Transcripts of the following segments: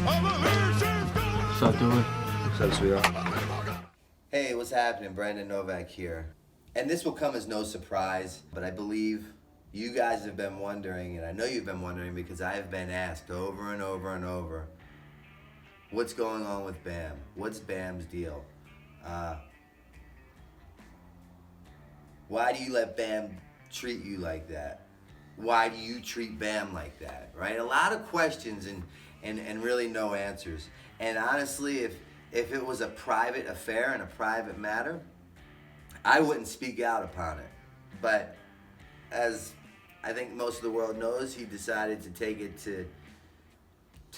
What's up, dude? What's up, sweetheart? Hey, what's happening? Brandon Novak here. And this will come as no surprise, but I believe you guys have been wondering, and I know you've been wondering because I have been asked over and over and over, what's going on with Bam? What's Bam's deal? Why do you let Bam treat you like that? Why do you treat Bam like that, right? A lot of questions and really no answers. And honestly, if it was a private affair and a private matter, I wouldn't speak out upon it. But as I think most of the world knows, he decided to take it to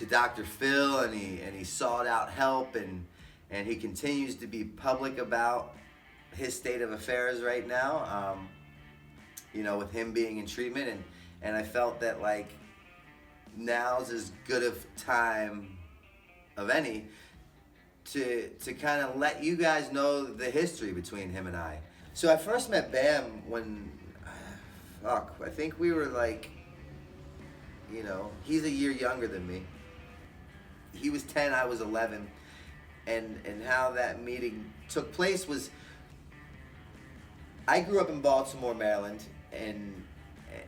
Dr. Phil, and he sought out help, and he continues to be public about his state of affairs right now, with him being in treatment, and I felt that like now's as good of time of any to kind of let you guys know the history between him and I. So I first met Bam when, I think we were like, he's a year younger than me. He was 10, I was 11, and how that meeting took place was, I grew up in Baltimore, Maryland, and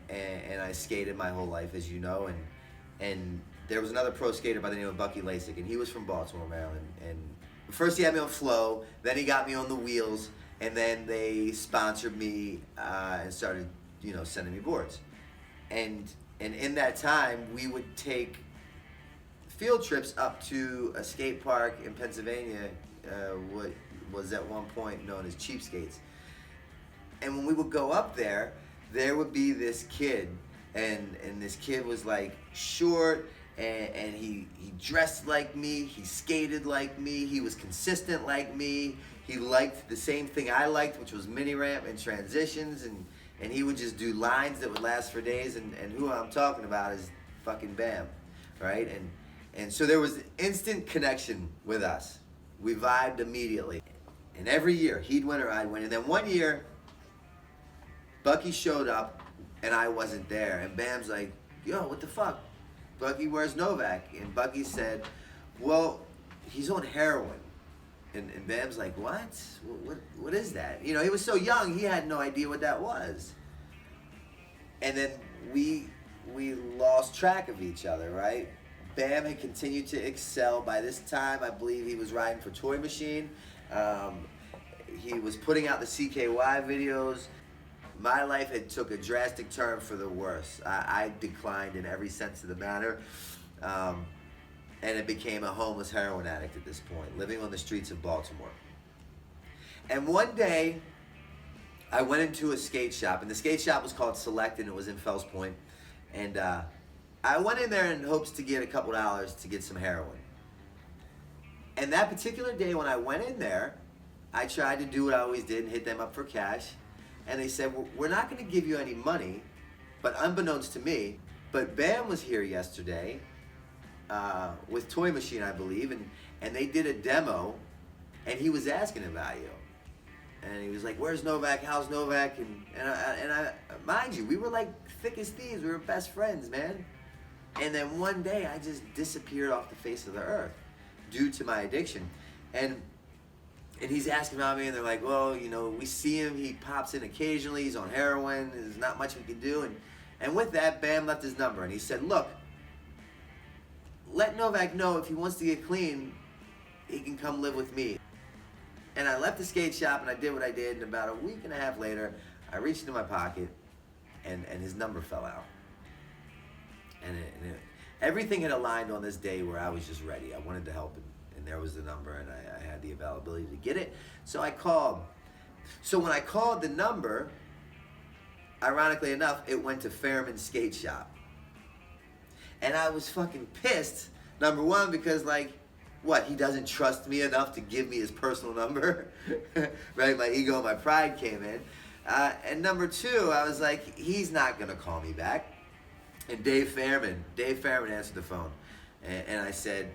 I skated my whole life, as you know, and there was another pro skater by the name of Bucky Lasek, and he was from Baltimore, Maryland. And first he had me on flow, then he got me on the wheels, and then they sponsored me and started, sending me boards. And in that time, we would take field trips up to a skate park in Pennsylvania, what was at one point known as Cheapskates. And when we would go up there, there would be this kid, and this kid was like short, and he dressed like me, he skated like me, he was consistent like me, he liked the same thing I liked, which was mini ramp and transitions, and he would just do lines that would last for days, and who I'm talking about is fucking Bam, right? And so there was instant connection with us. We vibed immediately. And every year, he'd win or I'd win. And then one year, Bucky showed up, and I wasn't there. And Bam's like, yo, what the fuck? Bucky, where's Novak? And Bucky said, well, he's on heroin. And Bam's like, what? What is that? He was so young, he had no idea what that was. And then we lost track of each other, right? Bam had continued to excel. By this time, I believe he was riding for Toy Machine. He was putting out the CKY videos. My life had took a drastic turn for the worse. I declined in every sense of the matter. And it became a homeless heroin addict at this point, living on the streets of Baltimore. And one day, I went into a skate shop, and the skate shop was called Select, and it was in Fells Point. And I went in there in hopes to get a couple dollars to get some heroin. And that particular day when I went in there, I tried to do what I always did and hit them up for cash. And they said, well, we're not going to give you any money, but unbeknownst to me, but Bam was here yesterday with Toy Machine, I believe, and they did a demo, and he was asking about you. And he was like, where's Novak? How's Novak? And I mind you, we were like thick as thieves. We were best friends, man. And then one day, I just disappeared off the face of the earth due to my addiction. And he's asking about me, and they're like, well, we see him, he pops in occasionally, he's on heroin, there's not much we can do. And with that, Bam left his number, and he said, look, let Novak know if he wants to get clean, he can come live with me. And I left the skate shop, and I did what I did, and about a week and a half later, I reached into my pocket, and his number fell out. And everything had aligned on this day where I was just ready. I wanted to help him. And there was the number, and I had the availability to get it. So I called. So when I called the number, ironically enough, it went to Fairman's Skate Shop. And I was fucking pissed, number one, because he doesn't trust me enough to give me his personal number, right? My ego and my pride came in. And number two, I was like, he's not gonna call me back. And Dave Fairman answered the phone. And I said,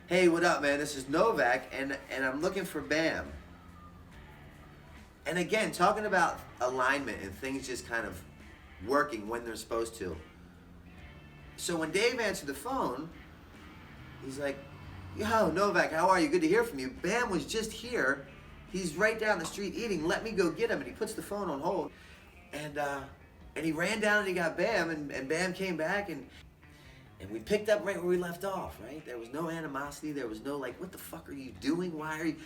hey, what up, man? This is Novak, and I'm looking for Bam. And again, talking about alignment and things just kind of working when they're supposed to. So when Dave answered the phone, He's like, yo, Novak, how are you? Good to hear from you. Bam was just here. He's right down the street eating. Let me go get him. And he puts the phone on hold. And he ran down and he got Bam, and Bam came back, and we picked up right where we left off, right? There was no animosity. There was no like, what the fuck are you doing? Why are you,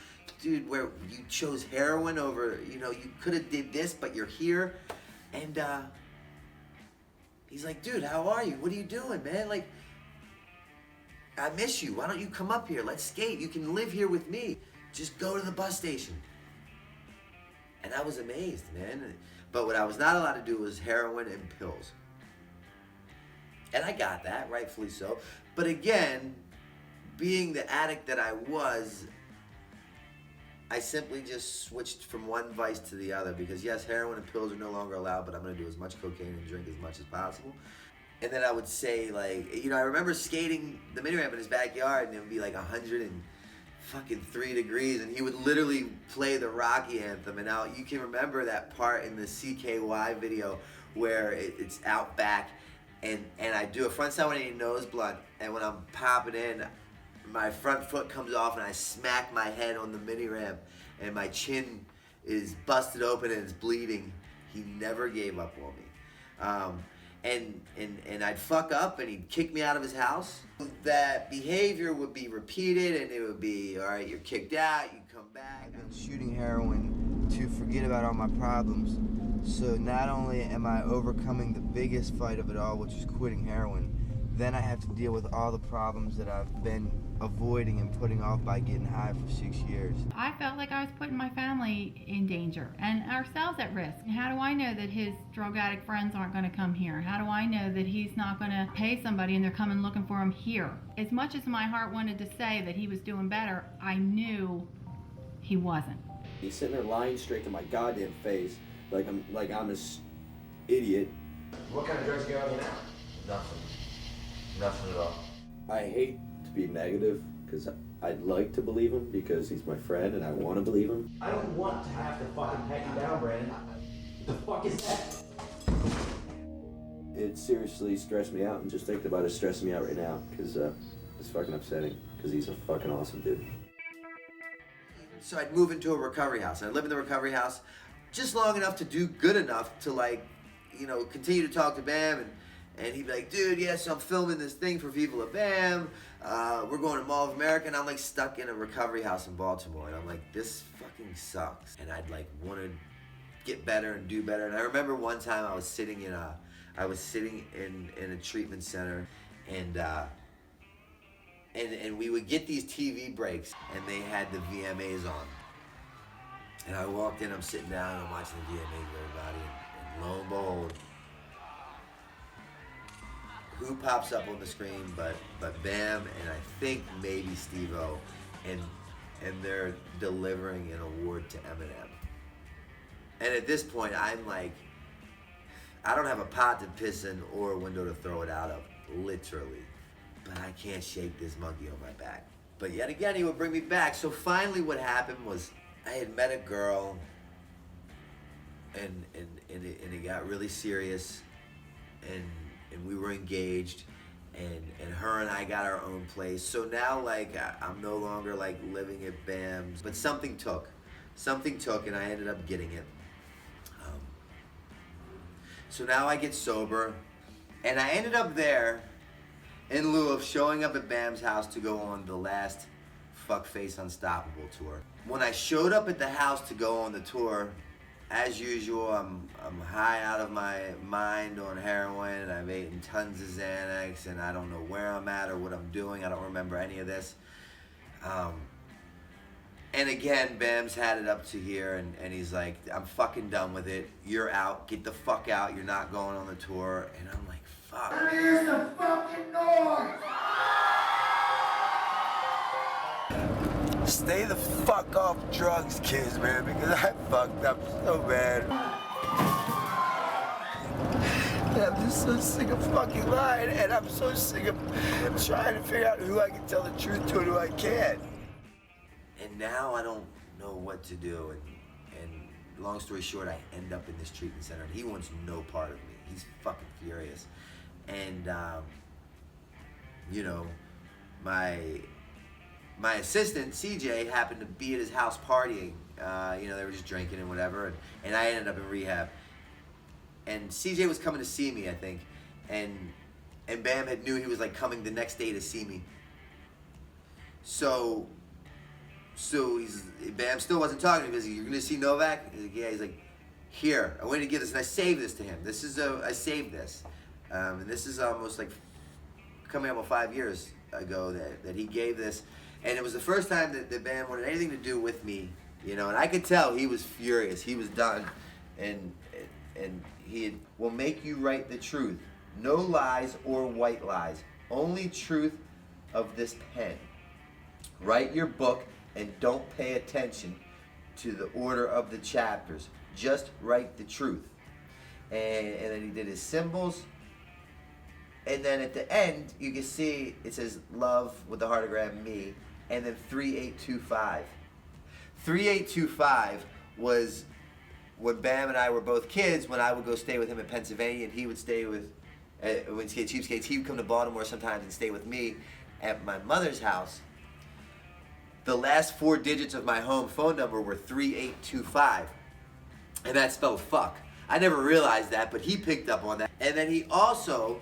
dude, where you chose heroin over, you know, you could have did this, but you're here. And he's like, dude, how are you? What are you doing, man? Like, I miss you. Why don't you come up here? Let's skate. You can live here with me. Just go to the bus station. And I was amazed, man. But what I was not allowed to do was heroin and pills. And I got that, rightfully so. But again, being the addict that I was, I simply just switched from one vice to the other, because yes, heroin and pills are no longer allowed, but I'm gonna do as much cocaine and drink as much as possible. And then I would say, like, you know, I remember skating the mini ramp in his backyard, and it would be like 103 degrees, and he would literally play the Rocky anthem. And now you can remember that part in the CKY video where it's out back, and I do a frontside 180 nose blunt, and when I'm popping in, my front foot comes off and I smack my head on the mini ramp, and my chin is busted open and it's bleeding. He never gave up on me. And I'd fuck up and he'd kick me out of his house. That behavior would be repeated, and it would be, all right, you're kicked out, you come back. I've been shooting heroin to forget about all my problems. So not only am I overcoming the biggest fight of it all, which is quitting heroin, then I have to deal with all the problems that I've been avoiding and putting off by getting high for 6 years. I felt like I was putting my family in danger and ourselves at risk. How do I know that his drug addict friends aren't going to come here? How do I know that he's not going to pay somebody and they're coming looking for him here? As much as my heart wanted to say that he was doing better, I knew he wasn't. He's sitting there lying straight to my goddamn face, like I'm this idiot. What kind of drugs you got on you now? Nothing. Nothing at all. I hate to be negative, because I'd like to believe him because he's my friend and I want to believe him. I don't want to have to fucking pet you down, Brandon. What the fuck is that? It seriously stressed me out, and just thinking about it stressing me out right now, because it's fucking upsetting, because he's a fucking awesome dude. So I'd move into a recovery house. I'd live in the recovery house just long enough to do good enough to, like, you know, continue to talk to Bam, and he'd be like, dude, yes, I'm filming this thing for Viva Bam. We're going to Mall of America, and I'm like stuck in a recovery house in Baltimore, and I'm like, this fucking sucks. And I'd like want to get better and do better. And I remember one time I was sitting in a treatment center, and we would get these TV breaks, and they had the VMAs on. And I walked in, I'm sitting down, and I'm watching the VMAs with everybody, and lo and behold, who pops up on the screen but Bam, and I think maybe Steve-O, and they're delivering an award to Eminem. And at this point, I'm like, I don't have a pot to piss in or a window to throw it out of, literally. But I can't shake this monkey on my back. But yet again, he would bring me back. So finally what happened was I had met a girl, and it got really serious, and we were engaged, and her and I got our own place. So now, like, I'm no longer like living at Bam's, but something took, and I ended up getting it. So now I get sober, and I ended up there in lieu of showing up at Bam's house to go on the last Fuckface Unstoppable tour. When I showed up at the house to go on the tour, as usual, I'm high out of my mind on heroin, and I've eaten tons of Xanax, and I don't know where I'm at or what I'm doing. I don't remember any of this. And again, Bam's had it up to here, and he's like, I'm fucking done with it. You're out. Get the fuck out. You're not going on the tour. And I'm like, fuck. Here's the fucking noise! Stay the fuck off drugs, kids, man, because I fucked up so bad. And I'm just so sick of fucking lying, and I'm so sick of trying to figure out who I can tell the truth to and who I can't. And now I don't know what to do, and long story short, I end up in this treatment center, and he wants no part of me. He's fucking furious. And, you know, my assistant CJ happened to be at his house partying. You know, they were just drinking and whatever, and I ended up in rehab. And CJ was coming to see me, I think, and Bam had knew he was like coming the next day to see me. So Bam still wasn't talking to me because you're gonna see Novak. He's like, yeah. He's like, here, I wanted to give this, and I saved this to him. I saved this, and this is almost like coming up with 5 years ago that he gave this, and it was the first time that Bam wanted anything to do with me, you know. And I could tell he was furious. He was done, and he will make you write the truth, no lies or white lies, only truth of this pen. Write your book and don't pay attention to the order of the chapters. Just write the truth. And then he did his symbols. And then at the end, you can see it says love with the heartogram me, and then 3825. 3825 was when Bam and I were both kids, when I would go stay with him in Pennsylvania, and he would stay with, when he had cheapskates, he would come to Baltimore sometimes and stay with me at my mother's house. The last 4 digits of my home phone number were 3825, and that spelled fuck. I never realized that, but he picked up on that. And then he also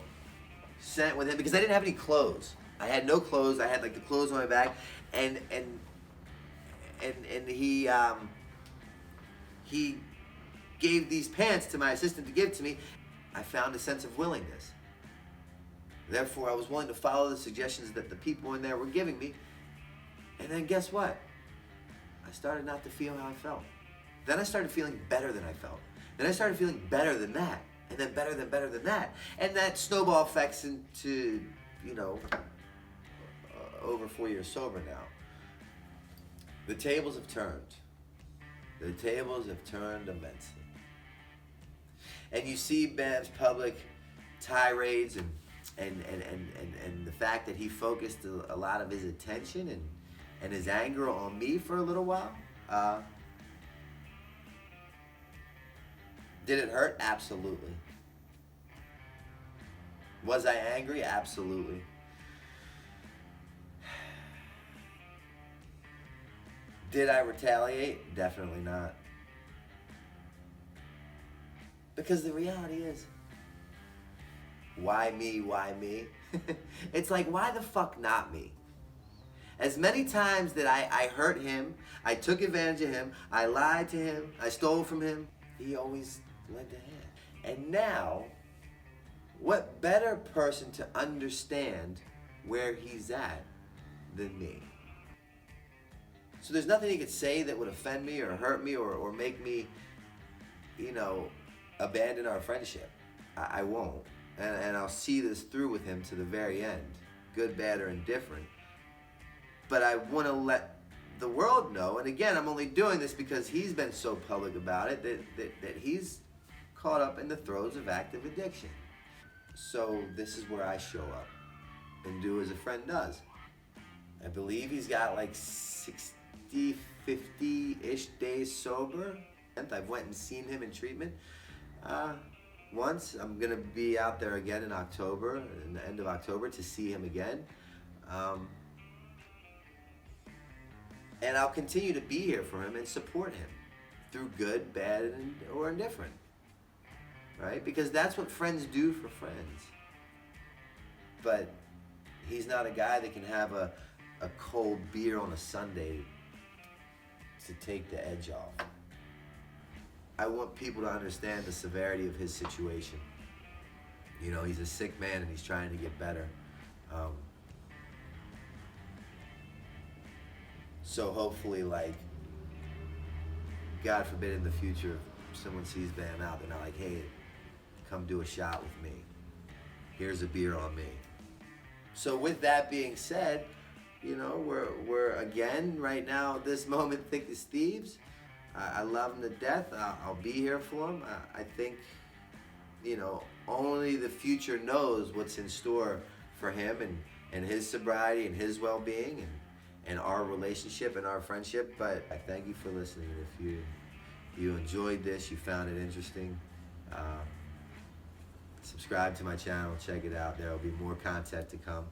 sent with him, because I didn't have any clothes. I had no clothes. I had like the clothes on my back, and he gave these pants to my assistant to give to me. I found a sense of willingness. Therefore, I was willing to follow the suggestions that the people in there were giving me. And then guess what? I started not to feel how I felt. Then I started feeling better than I felt. Then I started feeling better than that. And then better than that. And that snowball effects into, you know, over 4 years sober now. The tables have turned. The tables have turned immensely. And you see Bam's public tirades and the fact that he focused a lot of his attention and his anger on me for a little while. Did it hurt? Absolutely. Was I angry? Absolutely. Did I retaliate? Definitely not. Because the reality is, why me, why me? It's like, why the fuck not me? As many times that I hurt him, I took advantage of him, I lied to him, I stole from him, he always lent a hand. And now, what better person to understand where he's at than me? So there's nothing he could say that would offend me or hurt me or make me, you know, abandon our friendship. I won't. And I'll see this through with him to the very end, good, bad, or indifferent. But I want to let the world know, and again, I'm only doing this because he's been so public about it, that he's caught up in the throes of active addiction. So this is where I show up and do as a friend does. I believe he's got like 60, 50-ish days sober. I've went and seen him in treatment once. I'm gonna be out there again in October, in the end of October, to see him again. And I'll continue to be here for him and support him through good, bad, or indifferent, right? Because that's what friends do for friends. But he's not a guy that can have a cold beer on a Sunday to take the edge off. I want people to understand the severity of his situation. You know, he's a sick man and he's trying to get better. So hopefully, like, God forbid in the future, if someone sees Bam out, they're not like, hey, come do a shot with me. Here's a beer on me. So with that being said, you know, we're again, right now, at this moment, thick as thieves. I love him to death. I'll be here for him. I think, you know, only the future knows what's in store for him and his sobriety and his well-being and our relationship and our friendship. But I thank you for listening. If you enjoyed this, you found it interesting, subscribe to my channel, check it out. There will be more content to come.